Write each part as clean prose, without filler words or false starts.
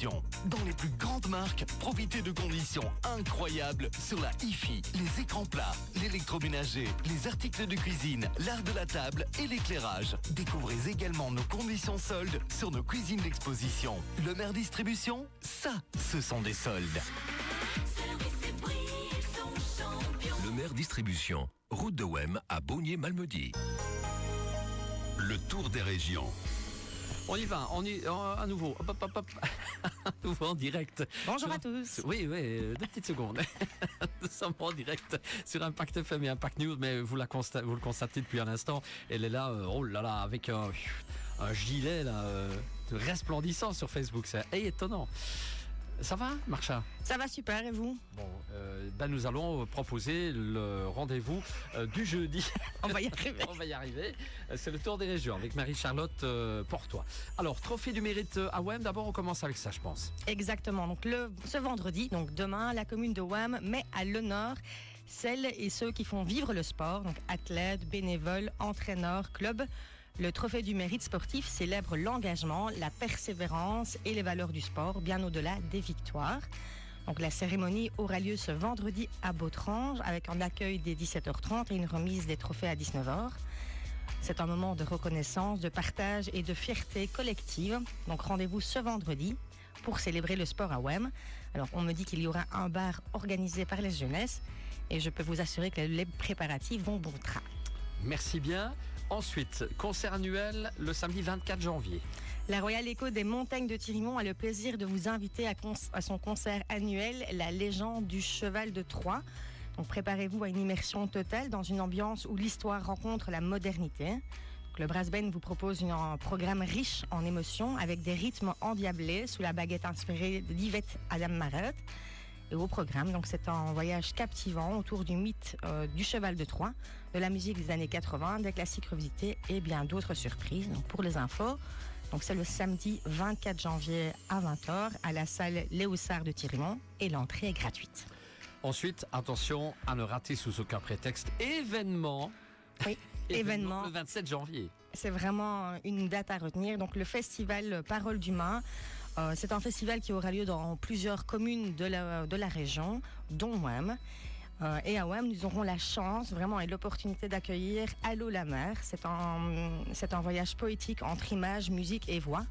Dans les plus grandes marques, profitez de conditions incroyables sur la hi-fi, les écrans plats, l'électroménager, les articles de cuisine, l'art de la table et l'éclairage. Découvrez également nos conditions soldes sur nos cuisines d'exposition. Le Maire Distribution, ça, ce sont des soldes. Le Maire Distribution, route de Wem à Beaunier-Malmedy. Le tour des régions. On y va, à nouveau. Hop, hop, hop, hop. À nouveau en direct. Bonjour à tous. Oui, 2 petites secondes. Nous sommes en direct sur Impact FM et Impact News, mais vous le constatez depuis un instant. Elle est là, oh là là, avec un gilet là, resplendissant sur Facebook. C'est étonnant. Ça va, Marcha? Ça va super, et vous? Bon, nous allons proposer le rendez-vous du jeudi. On va y arriver. On va y arriver. C'est le tour des régions avec Marie-Charlotte Portois. Alors, trophée du mérite à Wem, d'abord on commence avec ça, je pense. Exactement. Donc ce vendredi, donc demain, la commune de Wem met à l'honneur celles et ceux qui font vivre le sport, donc athlètes, bénévoles, entraîneurs, clubs. Le trophée du mérite sportif célèbre l'engagement, la persévérance et les valeurs du sport, bien au-delà des victoires. Donc la cérémonie aura lieu ce vendredi à Bautrange avec un accueil dès 17h30 et une remise des trophées à 19h. C'est un moment de reconnaissance, de partage et de fierté collective. Donc rendez-vous ce vendredi pour célébrer le sport à Wem. Alors on me dit qu'il y aura un bar organisé par les jeunesses et je peux vous assurer que les préparatifs vont bon train. Merci bien. Ensuite, concert annuel le samedi 24 janvier. La Royal Echo des Montagnes de Thirimont a le plaisir de vous inviter à son concert annuel, La Légende du Cheval de Troie. Donc préparez-vous à une immersion totale dans une ambiance où l'histoire rencontre la modernité. Donc, le Brass Band vous propose un programme riche en émotions avec des rythmes endiablés sous la baguette inspirée d'Yvette Adam Marat. Et au programme, donc c'est un voyage captivant autour du mythe du cheval de Troie, de la musique des années 80, des classiques revisités et bien d'autres surprises. Donc pour les infos, donc c'est le samedi 24 janvier à 20h à la salle Léo Sarr de Thirimont et l'entrée est gratuite. Ensuite, attention à ne rater sous aucun prétexte événement. Oui, événement. Le 27 janvier. C'est vraiment une date à retenir. Donc le festival Parole d'Humain, c'est un festival qui aura lieu dans plusieurs communes de la région, dont Wem. Et à Wem, nous aurons la chance vraiment et l'opportunité d'accueillir Allô la mer. C'est un voyage poétique entre images, musique et voix.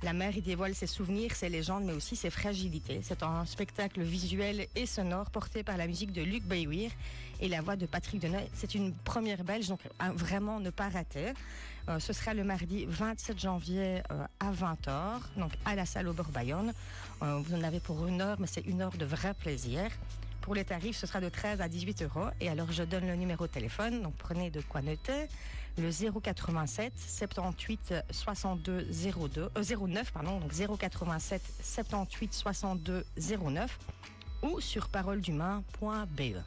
La mer y dévoile ses souvenirs, ses légendes, mais aussi ses fragilités. C'est un spectacle visuel et sonore porté par la musique de Luc Bayouir et la voix de Patrick Deneuil. C'est une première belge, donc à vraiment ne pas rater. Ce sera le mardi 27 janvier à 20h, donc à la salle Aubert-Bayonne. Vous en avez pour 1 heure, mais c'est 1 heure de vrai plaisir. Pour les tarifs, ce sera de 13 à 18 €. Et alors, je donne le numéro de téléphone. Donc, prenez de quoi noter. Le 087 78 62 09, pardon. Donc, 087 78 62 09 ou sur paroledhumain.be.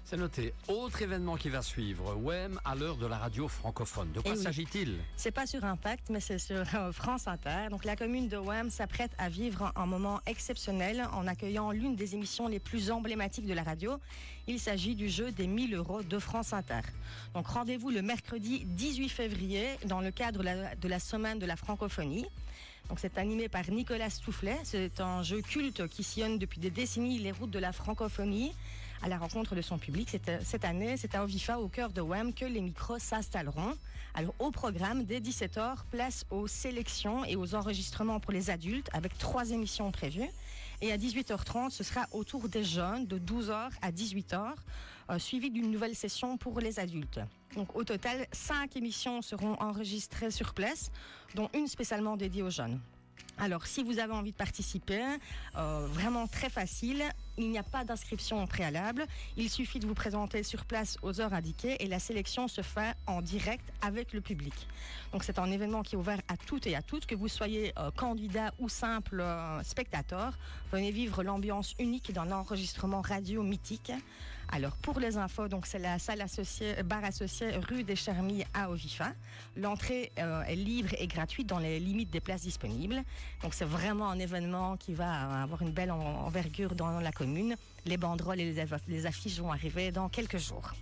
C'est noté. Autre événement qui va suivre. Wem à l'heure de la radio francophone. De quoi s'agit-il? C'est pas sur Impact, mais c'est sur France Inter. Donc la commune de Wem s'apprête à vivre un moment exceptionnel en accueillant l'une des émissions les plus emblématiques de la radio. Il s'agit du jeu des 1 000 € de France Inter. Donc rendez-vous le mercredi 18 février dans le cadre de la semaine de la francophonie. Donc c'est animé par Nicolas Stoufflet. C'est un jeu culte qui sillonne depuis des décennies les routes de la francophonie à la rencontre de son public. Cette année, c'est à Ovifa, au cœur de Wem, que les micros s'installeront. Alors au programme, dès 17h, place aux sélections et aux enregistrements pour les adultes avec 3 émissions prévues. Et à 18h30, ce sera au tour des jeunes de 12h à 18h, suivi d'une nouvelle session pour les adultes. Donc au total, 5 émissions seront enregistrées sur place, dont une spécialement dédiée aux jeunes. Alors, si vous avez envie de participer, vraiment très facile, il n'y a pas d'inscription préalable. Il suffit de vous présenter sur place aux heures indiquées et la sélection se fait en direct avec le public. Donc, c'est un événement qui est ouvert à toutes et à toutes, que vous soyez candidat ou simple spectateur. Venez vivre l'ambiance unique d'un enregistrement radio mythique. Alors, pour les infos, donc c'est la salle bar associé rue des Charmilles à Ovifa. L'entrée est libre et gratuite dans les limites des places disponibles. Donc c'est vraiment un événement qui va avoir une belle envergure dans la commune. Les banderoles et les affiches vont arriver dans quelques jours.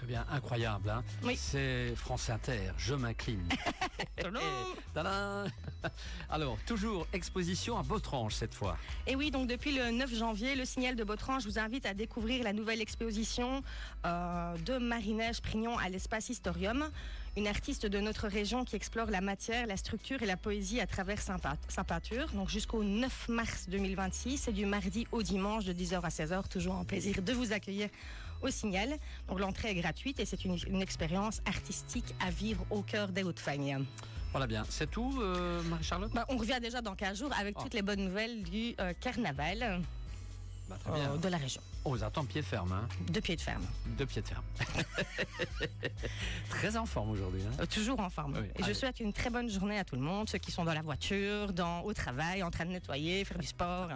Très bien, incroyable. Hein. Oui. C'est France Inter, je m'incline. Tadam. Alors, toujours exposition à Botrange cette fois. Et oui, donc depuis le 9 janvier, le Signal de Botrange vous invite à découvrir la nouvelle exposition de Marie-Neige Prignon à l'Espace Historium, une artiste de notre région qui explore la matière, la structure et la poésie à travers sa peinture. Donc jusqu'au 9 mars 2026, et du mardi au dimanche de 10h à 16h, toujours un plaisir de vous accueillir au Signal. Donc l'entrée est gratuite et c'est une expérience artistique à vivre au cœur des Hauts-de-Fagne. Voilà bien, c'est tout Marie-Charlotte? On revient déjà dans 15 jours avec toutes les bonnes nouvelles du carnaval très bien. de la région. On vous attend pied ferme. Hein. De pied de ferme. De pied de ferme. Très en forme aujourd'hui. Hein. Toujours en forme. Oui, et je souhaite une très bonne journée à tout le monde, ceux qui sont dans la voiture, au travail, en train de nettoyer, faire du sport.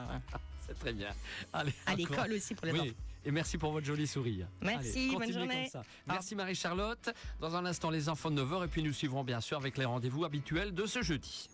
C'est très bien. Allez, à l'école aussi pour les enfants. Et merci pour votre joli sourire. Merci, bonne journée. Comme ça. Merci Marie-Charlotte. Dans un instant, les enfants de 9h. Et puis nous suivrons bien sûr avec les rendez-vous habituels de ce jeudi.